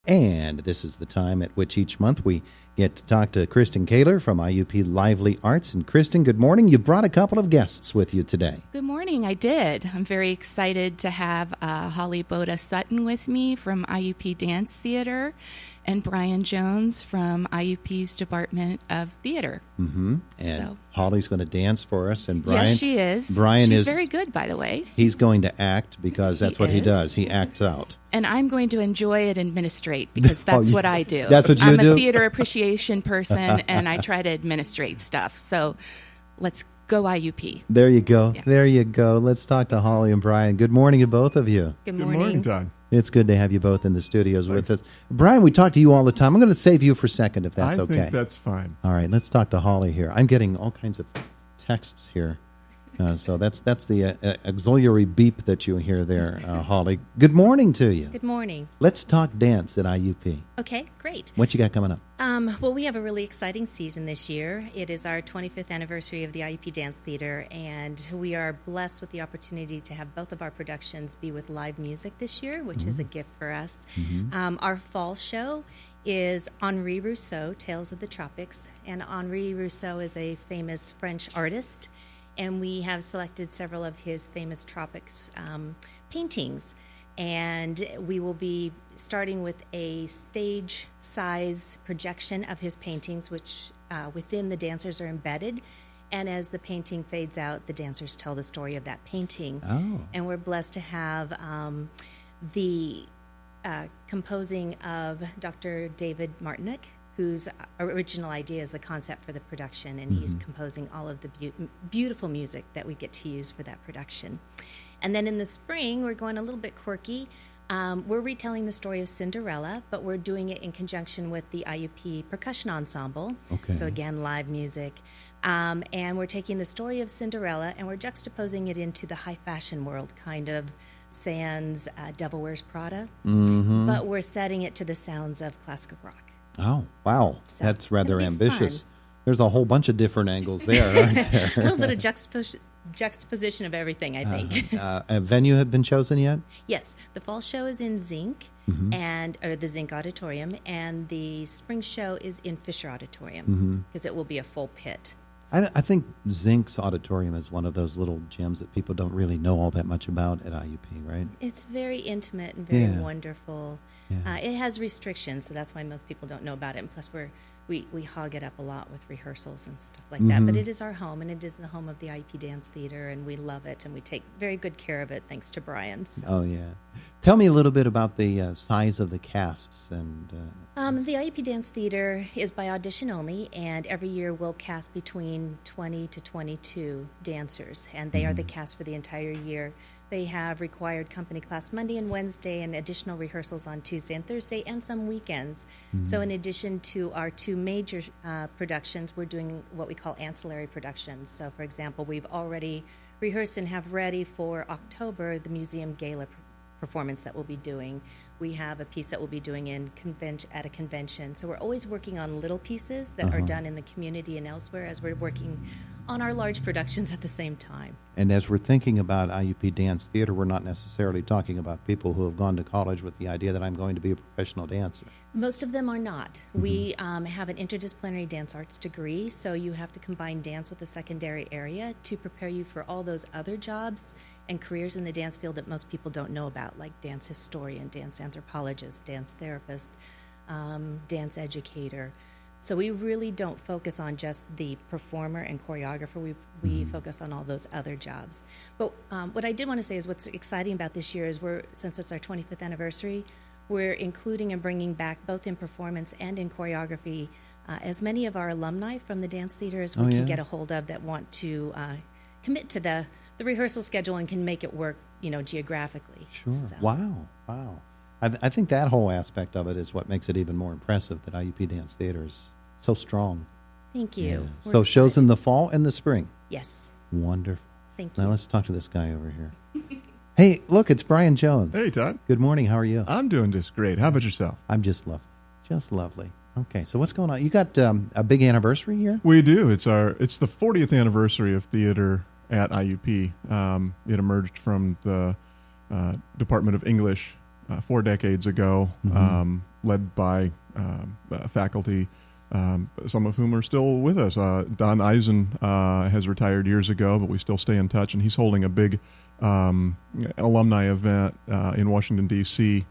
And this is the time at which each month we get to talk to Kristen Kaler from IUP Lively Arts. And Kristen, good morning. You brought a couple of guests with you today. Good morning. I did. I'm very excited to have Holly Boda Sutton with me from IUP Dance Theater and Brian Jones from IUP's Department of Theater. Mm-hmm. And Holly's going to dance for us. And Brian, yes, she is. She's very good, by the way. He's going to act because that's what he does. He acts out. And I'm going to enjoy it and administrate because that's what I do. That's what you do? I'm a theater appreciation person, and I try to administrate stuff. So let's go IUP. There you go. Yeah. There you go. Let's talk to Holly and Brian. Good morning to both of you. Good morning, Todd. It's good to have you both in the studios with us. Brian, we talk to you all the time. I'm going to save you for a second if that's okay. I think that's fine. All right, let's talk to Holly here. I'm getting all kinds of texts here. So that's the auxiliary beep that you hear there, Holly. Good morning to you. Good morning. Let's talk dance at IUP. Okay, great. What you got coming up? Well, we have a really exciting season this year. It is our 25th anniversary of the IUP Dance Theater, and we are blessed with the opportunity to have both of our productions be with live music this year, which is a gift for us. Our fall show is Henri Rousseau, Tales of the Tropics, and Henri Rousseau is a famous French artist, and we have selected several of his famous tropics paintings. And we will be starting with a stage size projection of his paintings, which within the dancers are embedded. And as the painting fades out, the dancers tell the story of that painting. Oh. And we're blessed to have the composing of Dr. David Martinick, whose original idea is the concept for the production, and he's composing all of the beautiful music that we get to use for that production. And then in the spring, we're going a little bit quirky. We're retelling the story of Cinderella, but we're doing it in conjunction with the IUP Percussion Ensemble. Okay. So again, live music. And we're taking the story of Cinderella, and we're juxtaposing it into the high fashion world, kind of sans Devil Wears Prada. But we're setting it to the sounds of classical rock. Oh, wow. So that's rather ambitious. Fun. There's a whole bunch of different angles there, aren't there? A little bit of juxtaposition of everything, I think. A venue have been chosen yet? Yes. The fall show is in Zinc, or the Zinc Auditorium, and the spring show is in Fisher Auditorium, because it will be a full pit. I think Zinc's auditorium is one of those little gems that people don't really know all that much about at IUP, right? It's very intimate and very wonderful. Yeah. It has restrictions, so that's why most people don't know about it. And plus, we hog it up a lot with rehearsals and stuff like that. But it is our home, and it is the home of the IUP Dance Theater, and we love it, and we take very good care of it, thanks to Brian. So. Oh, yeah. Tell me a little bit about the size of the casts. And the IUP Dance Theater is by audition only, and every year we'll cast between 20 to 22 dancers, and they are the cast for the entire year. They have required company class Monday and Wednesday and additional rehearsals on Tuesday and Thursday and some weekends. So in addition to our two major productions, we're doing what we call ancillary productions. So, for example, we've already rehearsed and have ready for October the Museum Gala performance that we'll be doing. We have a piece that we'll be doing at a convention. So we're always working on little pieces that are done in the community and elsewhere as we're working on our large productions at the same time. And as we're thinking about IUP Dance Theater, we're not necessarily talking about people who have gone to college with the idea that I'm going to be a professional dancer. Most of them are not. We have an interdisciplinary dance arts degree, so you have to combine dance with a secondary area to prepare you for all those other jobs and careers in the dance field that most people don't know about, like dance historian, dance anthropologist, dance therapist, dance educator. So we really don't focus on just the performer and choreographer. We focus on all those other jobs. But what I did want to say is what's exciting about this year is since it's our 25th anniversary, we're including and bringing back, both in performance and in choreography, as many of our alumni from the dance theater as we can get a hold of that want to commit to the rehearsal schedule and can make it work, geographically. Sure. So. Wow. I think that whole aspect of it is what makes it even more impressive that IUP Dance Theater is so strong. Thank you. Yeah. So shows in the fall and the spring? Yes. Wonderful. Thank you. Now let's talk to this guy over here. Hey, look, it's Brian Jones. Hey, Todd. Good morning. How are you? I'm doing just great. How about yourself? I'm just lovely. Just lovely. Okay, so what's going on? You got a big anniversary here? We do. It's the 40th anniversary of theater at IUP. It emerged from the Department of English 4 decades ago, led by faculty, some of whom are still with us. Don Eisen has retired years ago, but we still stay in touch, and he's holding a big alumni event in Washington, D.C.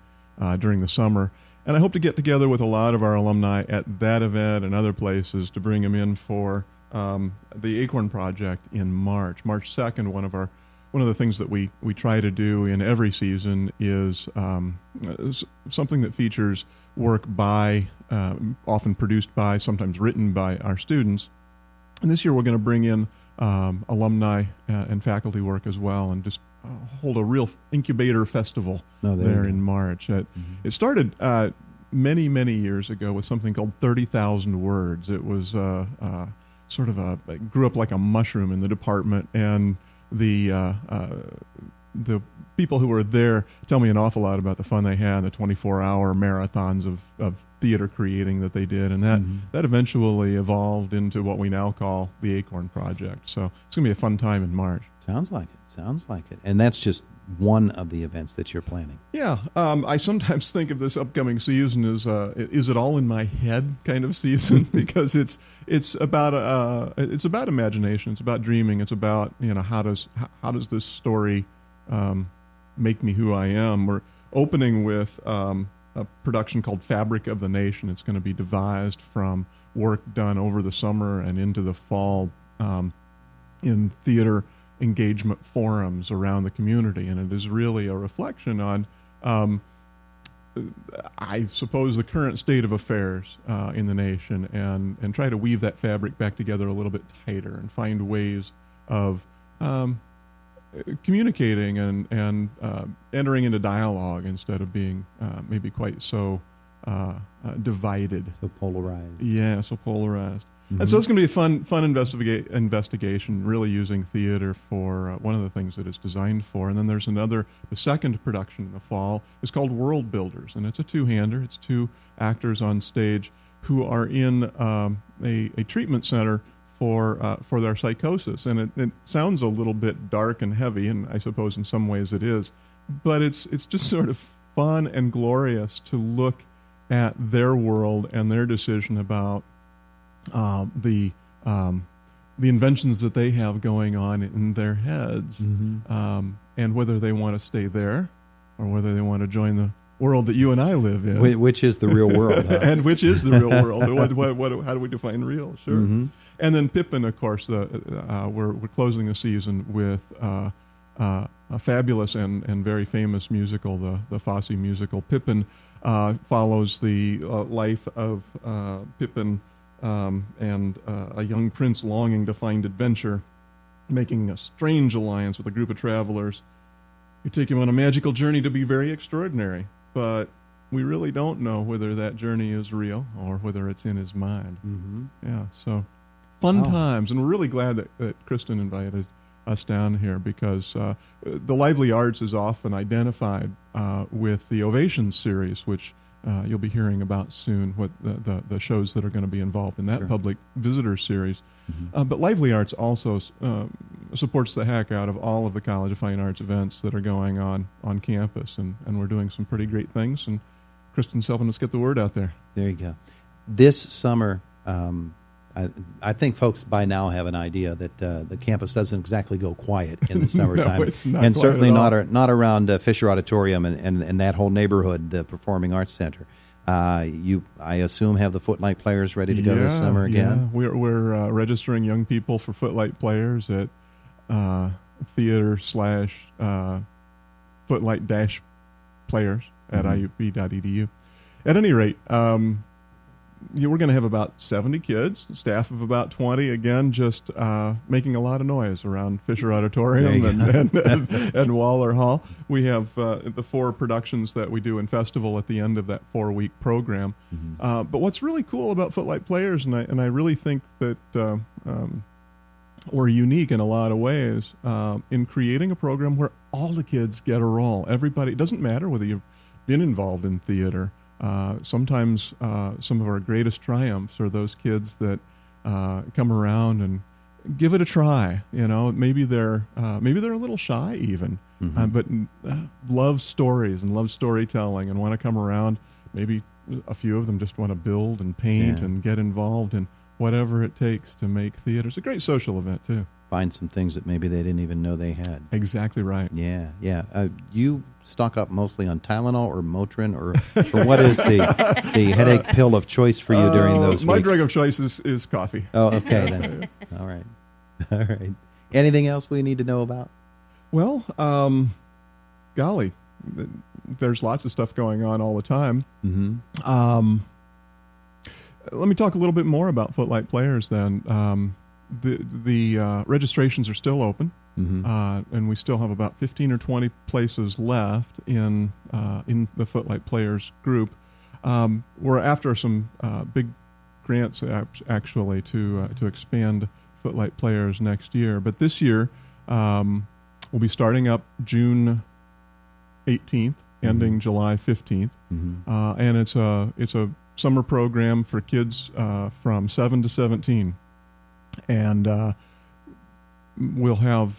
During the summer. And I hope to get together with a lot of our alumni at that event and other places to bring them in for the Acorn Project in March. March 2nd, one of the things that we try to do in every season is something that features work by, often produced by, sometimes written by our students. And this year we're going to bring in alumni and faculty work as well, and just hold a real incubator festival there in March. It started many, many years ago with something called 30,000 Words. It was it grew up like a mushroom in the department, and the people who were there tell me an awful lot about the fun they had, the 24-hour marathons of theater creating that they did, and that eventually evolved into what we now call the Acorn Project. So it's going to be a fun time in March. Sounds like it. And that's just one of the events that you're planning. Yeah. I sometimes think of this upcoming season as is it all in my head kind of season, because it's about imagination, it's about dreaming, it's about, how does this story make me who I am. We're opening with a production called Fabric of the Nation. It's going to be devised from work done over the summer and into the fall in theater engagement forums around the community, and it is really a reflection on, I suppose, the current state of affairs in the nation, and try to weave that fabric back together a little bit tighter and find ways of communicating and entering into dialogue instead of being maybe quite so divided. So polarized. Yeah, so polarized. And so it's going to be a fun investigation, really using theater for one of the things that it's designed for. And then there's the second production in the fall is called World Builders, and it's a two-hander. It's 2 actors on stage who are in a treatment center for their psychosis. And it sounds a little bit dark and heavy, and I suppose in some ways it is, but it's just sort of fun and glorious to look at their world and their decision about the inventions that they have going on in their heads, and whether they want to stay there or whether they want to join the world that you and I live in. Which is the real world. Huh? And which is the real world. How do we define real? Sure. And then Pippin, of course, we're closing the season with a fabulous and very famous musical, the Fosse musical. Pippin follows the life of Pippin and a young prince longing to find adventure, making a strange alliance with a group of travelers who take him on a magical journey to be very extraordinary. But we really don't know whether that journey is real or whether it's in his mind. Yeah, so fun times. And we're really glad that Kristen invited us down here, because the Lively Arts is often identified with the Ovations series, which you'll be hearing about soon, what the shows that are going to be involved in that public visitor series. But Lively Arts also supports the heck out of all of the College of Fine Arts events that are going on campus, and we're doing some pretty great things, and Kristen's helping us get the word out there. There you go. This summer, I think folks by now have an idea that the campus doesn't exactly go quiet in the summertime. No, it's not, and certainly not around Fisher Auditorium and that whole neighborhood, the Performing Arts Center. You, I assume, have the Footlight Players ready to go this summer again? Yeah, we're registering young people for Footlight Players at theater/footlight-players at IUP.edu. At any rate, we're going to have about 70 kids, staff of about 20, again, just making a lot of noise around Fisher Auditorium and Waller Hall. We have the 4 productions that we do in festival at the end of that 4-week program. But what's really cool about Footlight Players, and I really think that we're unique in a lot of ways in creating a program where all the kids get a role. Everybody, it doesn't matter whether you've been involved in theater. Sometimes some of our greatest triumphs are those kids that come around and give it a try. Maybe they're a little shy even, but love stories and love storytelling and want to come around. Maybe a few of them just want to build and paint and get involved in whatever it takes to make theater. It's a great social event too. Find some things that maybe they didn't even know they had. Exactly right. Yeah. You stock up mostly on Tylenol or Motrin, or what is the headache pill of choice for you during those my weeks? drug of choice is coffee. Oh, okay then. All right. Anything else we need to know about? Well, golly, there's lots of stuff going on all the time. Mm-hmm. Let me talk a little bit more about Footlight Players then. The registrations are still open, and we still have about 15 or 20 places left in the Footlight Players group. We're after some big grants actually to expand Footlight Players next year, but this year we'll be starting up June 18th, ending July 15th, and it's a summer program for kids from 7 to 17. And we'll have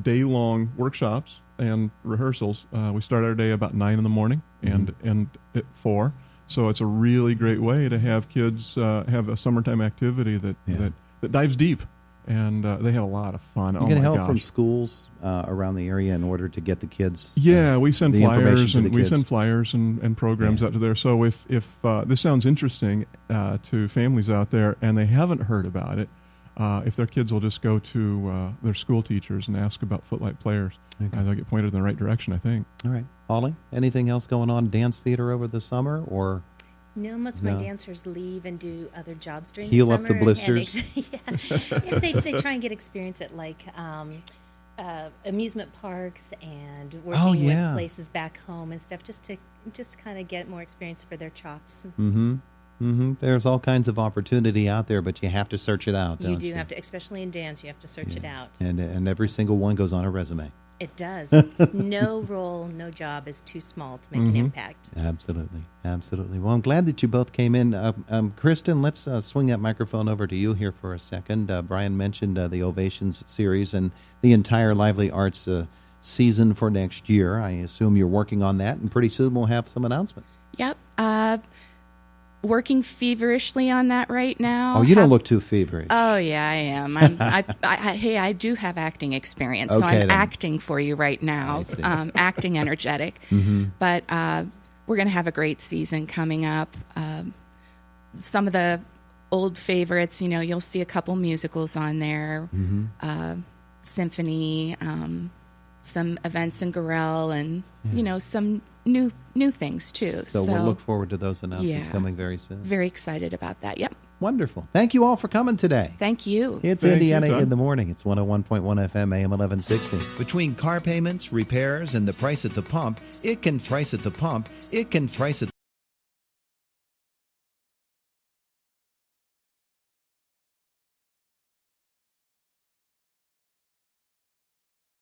day-long workshops and rehearsals. We start our day about 9 in the morning and end at 4. So it's a really great way to have kids have a summertime activity that dives deep. And they have a lot of fun. You get help from schools around the area in order to get the kids. Yeah, we send flyers and and programs out to there. So if this sounds interesting to families out there and they haven't heard about it, if their kids will just go to their school teachers and ask about Footlight Players, they'll get pointed in the right direction, I think. All right, Holly, anything else going on in dance theater over the summer, or? No, most of my dancers leave and do other jobs during Heal the summer. up the blisters. They try and get experience at amusement parks and working with places back home and stuff, just to kind of get more experience for their chops. There's all kinds of opportunity out there, but you have to search it out. You do have to, especially in dance. You have to search it out. And every single one goes on a resume. It does. No role, no job is too small to make an impact. Absolutely. Well, I'm glad that you both came in. Kristen, let's swing that microphone over to you here for a second. Brian mentioned the Ovations series and the entire Lively Arts season for next year. I assume you're working on that, and pretty soon we'll have some announcements. Yep. Working feverishly on that right now. Oh, you don't look too feverish. Oh, yeah, I am. Hey, I do have acting experience, so I'm acting for you right now, acting energetic. But we're going to have a great season coming up. Some of the old favorites, you'll see a couple musicals on there, symphony, some events in Gorel, and, some new things too. So we'll look forward to those announcements coming very soon. Very excited about that. Yep. Wonderful. Thank you all for coming today. Thank you. It's Indiana in the Morning. It's 101.1 FM, AM 1160. Between car payments, repairs, and the price at the pump, it can price at the pump. It can price at